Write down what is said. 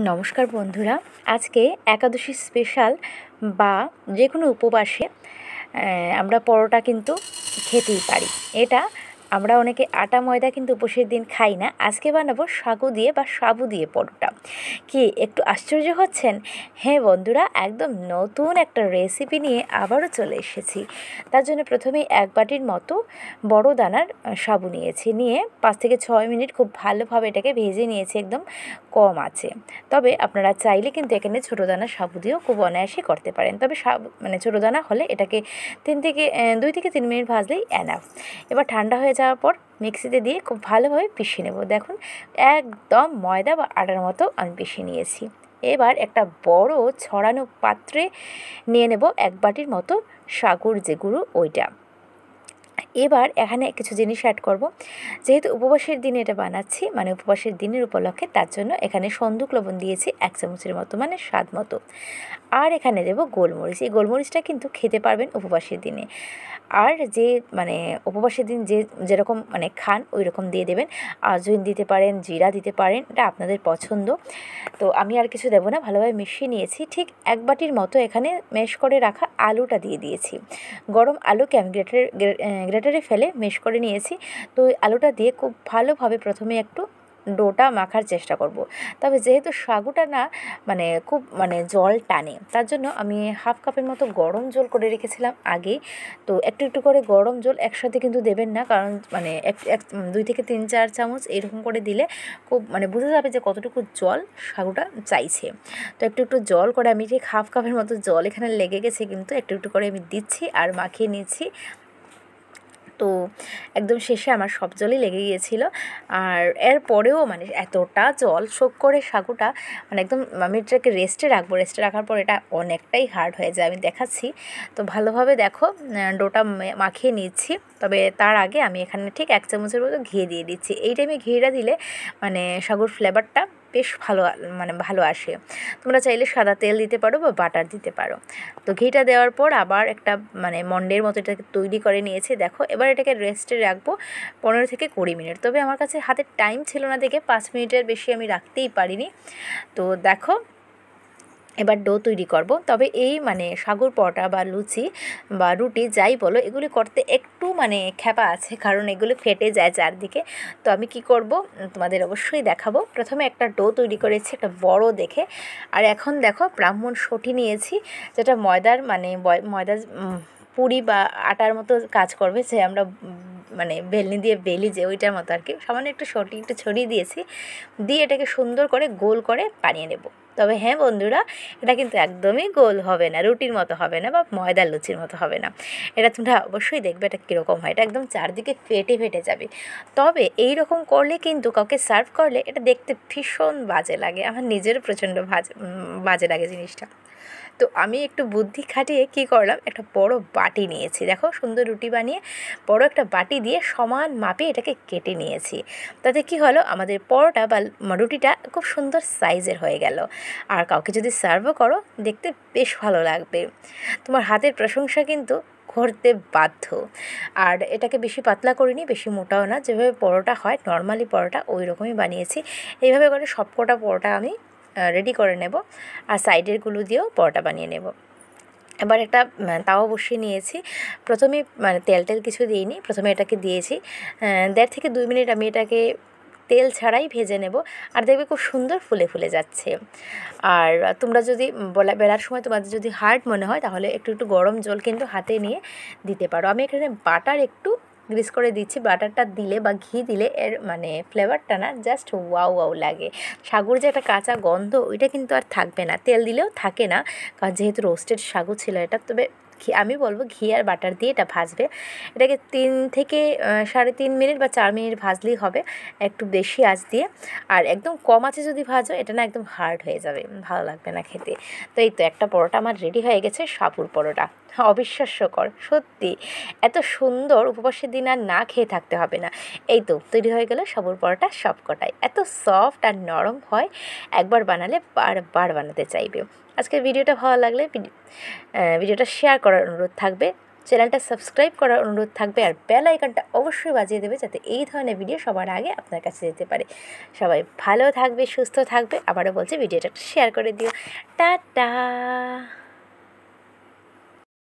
নমস্কার বন্ধুরা, আজকে একাদশী স্পেশাল বা যে কোনো উপবাসে আমরা পরোটা কিন্তু খেতেই পারি। এটা আমরা অনেকে আটা ময়দা কিন্তু উপোসের দিন খাই না। আজকে বানাবো সাগু দিয়ে বা সাবু দিয়ে পরোটা। কি একটু আশ্চর্য হচ্ছেন? হ্যাঁ বন্ধুরা, একদম নতুন একটা রেসিপি নিয়ে আবারও চলে এসেছি। তার জন্য প্রথমেই 1 বাটির মতো বড় দানার সাবু নিয়েছি, নিয়ে 5 থেকে 6 মিনিট খুব ভালোভাবে এটাকে ভেজে নিয়েছি একদম কম আছে। তবে আপনারা চাইলে কিন্তু এখানে ছোটো দানার সাবু দিয়েও খুব অনায়াসে করতে পারেন। তবে ছোটো দানা হলে এটাকে 2 থেকে 3 মিনিট ভাজলেই এনাফ। এবার ঠান্ডা হয়ে যাওয়ার পর মিক্সিতে দিয়ে খুব ভালোভাবে পিষে নেব। দেখুন একদম ময়দা বা আটার মতো আমি পিষে নিয়েছি। এবার একটা বড় ছড়ানো পাত্রে নিয়ে নেব 1 বাটির মতো সাগুর যে গুঁড়ো ওইটা। এবার এখানে কিছু জিনিস অ্যাড করব। যেহেতু উপবাসের দিনে এটা বানাচ্ছি, মানে উপবাসের দিনের উপলক্ষে, তার জন্য এখানে সন্দুক লবণ দিয়েছি 1 চামচের মতো, মানে স্বাদ মতো। আর এখানে দেব গোলমরিচ। এই গোলমরিচটা কিন্তু খেতে পারবেন উপবাসের দিনে। আর যে উপবাসের দিন যেরকম খান ওই রকম দিয়ে দেবেন। আজওয়াইন দিতে পারেন, জিরা দিতে পারেন, এটা আপনাদের পছন্দ। তো আমি আর কিছু দেবো না, ভালোভাবে মিশিয়ে নিয়েছি। ঠিক 1 বাটির মতো এখানে ম্যাশ করে রাখা আলুটা দিয়ে দিয়েছি। গরম আলুকে আমি গ্রেটারে ফেলে ম্যাশ করে নিয়েছি। তো ওই আলুটা দিয়ে খুব ভালোভাবে প্রথমে একটু ডোটা মাখার চেষ্টা করব। তবে যেহেতু সাগুটা না খুব জল টানে, তার জন্য আমি 1/2 কাপের মতো গরম জল করে রেখেছিলাম আগেই। তো একটু একটু করে গরম জল একসাথে কিন্তু দেবেন না, কারণ 2 থেকে 3-4 চামচ এরকম করে দিলে খুব বোঝা যাবে যে কতটুকু জল সাগুটা চাইছে। তো একটু একটু জল করে আমি ঠিক 1/2 কাপের মতো জল এখানে লেগে গেছে, কিন্তু একটু একটু করে আমি দিচ্ছি আর মাখিয়ে নিচ্ছি। তো একদম শেষে আমার সব জলই লেগে গিয়েছিল। আর এরপরেও এতটা জল শোক করে সাগুটা একদম আমি এটাকে রেস্টে রাখার পর এটা অনেকটাই হার্ড হয়ে যায়, আমি দেখাচ্ছি। তো ভালোভাবে দেখো ডোটা মাখিয়ে নিচ্ছি। তবে তার আগে আমি এখানে ঠিক 1 চামচের মতো ঘি দিয়ে দিচ্ছি। এই টাইমে ঘিটা দিলে সাগুর ফ্লেভারটা বেশ ভালো আসে। তোমরা চাইলে সাদা তেল দিতে পারো বা বাটার দিতে পারো। তো ঘিটা দেওয়ার পর আবার একটা মন্ডের মতো এটাকে তৈরি করে নিয়েছি। দেখো এবার এটাকে রেস্টে রাখবো 15 থেকে 20 মিনিট। তবে আমার কাছে হাতে টাইম ছিল না দেখে 5 মিনিটের বেশি আমি রাখতেই পারিনি। তো দেখো এবার ডো তৈরি করব। তবে এই সাগুর পরোটা বা লুচি বা রুটি যাই বলো, এগুলি করতে একটু খ্যাপা আছে, কারণ এগুলি ফেটে যায় চারদিকে। তো আমি কি করব তোমাদের অবশ্যই দেখাবো। প্রথমে একটা ডো তৈরি করেছি একটা বড় দেখে। আর এখন দেখো ব্রাহ্মণ সটি নিয়েছি, যেটা ময়দার পুরি বা আটার মতো কাজ করবে, যে আমরা বেলনি দিয়ে বেলি যে ওইটার মতো আর কি। সামান্য একটু সটি একটু ছড়িয়ে দিয়েছি, দিয়ে এটাকে সুন্দর করে গোল করে বানিয়ে নেব। তবে হ্যাঁ বন্ধুরা, এটা কিন্তু একদমই গোল হবে না, রুটির মতো হবে না বা ময়দার লুচির মতো হবে না। এটা তোমরা অবশ্যই দেখবে এটা কীরকম হয়। এটা একদম চারদিকে ফেটে ফেটে যাবে। তবে এই রকম করলে কিন্তু কাউকে সার্ভ করলে এটা দেখতে ভীষণ বাজে লাগে। আমার নিজেরও প্রচণ্ড বাজে লাগে জিনিসটা। তো আমি একটু বুদ্ধি খাটিয়ে কী করলাম, একটা বড় বাটি নিয়েছি। দেখো সুন্দর রুটি বানিয়ে বড় একটা বাটি দিয়ে সমান মাপে এটাকে কেটে নিয়েছি। তাতে কি হলো, আমাদের পরোটা বা রুটিটা খুব সুন্দর সাইজের হয়ে গেল। আর কাউকে যদি সার্ভও করো, দেখতে বেশ ভালো লাগবে। তোমার হাতের প্রশংসা কিন্তু করতে বাধ্য। আর এটাকে বেশি পাতলা করিনি, বেশি মোটাও না, যেভাবে পরোটা হয় নর্মালি পরোটা ওই রকমই বানিয়েছি। এইভাবে করে সবকটা পরোটা আমি রেডি করে নেব, আর সাইডেরগুলো দিয়েও পরোটা বানিয়ে নেব। এবার একটা তাওয়া বসিয়ে নিয়েছি। প্রথমে তেল কিছু দিইনি, প্রথমে এটাকে দিয়েছি 1.5 থেকে 2 মিনিট আমি এটাকে তেল ছাড়াই ভেজে নেব। আর দেখবে খুব সুন্দর ফুলে ফুলে যাচ্ছে। আর তোমরা যদি বেলার সময় তোমাদের যদি হার্ড মনে হয়, তাহলে একটু একটু গরম জল কিন্তু হাতে নিয়ে দিতে পারো। আমি এখানে বাটার একটু গ্রিস করে দিচ্ছি। বাটারটা দিলে বা ঘি দিলে এর ফ্লেভারটা না জাস্ট ওয়াও ওয়াও লাগে। সাগুর যে একটা কাঁচা গন্ধ, ওইটা কিন্তু আর থাকবে না, তেল দিলেও থাকে না, কারণ যেহেতু রোস্টেড সাগু ছিল এটা। তবে আমি বলবো ঘি আর বাটার দিয়ে এটা ভাজবে। এটাকে 3 থেকে 3.5 মিনিট বা 4 মিনিট ভাজলেই হবে, একটু বেশি আঁচ দিয়ে। আর একদম কম আঁচে যদি ভাজো, এটা না একদম হার্ড হয়ে যাবে, ভালো লাগবে না খেতে। তো এই তো একটা পরোটা আমার রেডি হয়ে গেছে, সাবুর পরোটা। অবিশ্বাস্যকর সত্যি, এত সুন্দর উপবাসের দিন আর না খেয়ে থাকতে হবে না। এই তো তৈরি হয়ে গেল সাবুর পরোটা সবকটাই। এত সফট আর নরম হয়, একবার বানালে বারবার বানাতে চাইবে। আজকের ভিডিওটা ভালো লাগলে ভিডিওটা শেয়ার করার অনুরোধ থাকবে। চ্যানেলটা সাবস্ক্রাইব করার অনুরোধ থাকবে, আর বেল আইকনটা অবশ্যই বাজিয়ে দেবে, যাতে এই ধরনের ভিডিও সবার আগে আপনার কাছে যেতে পারে। সবাই ভালো থাকবে, সুস্থ থাকবে। আবারও বলছি, ভিডিওটা শেয়ার করে দিও। টাটা।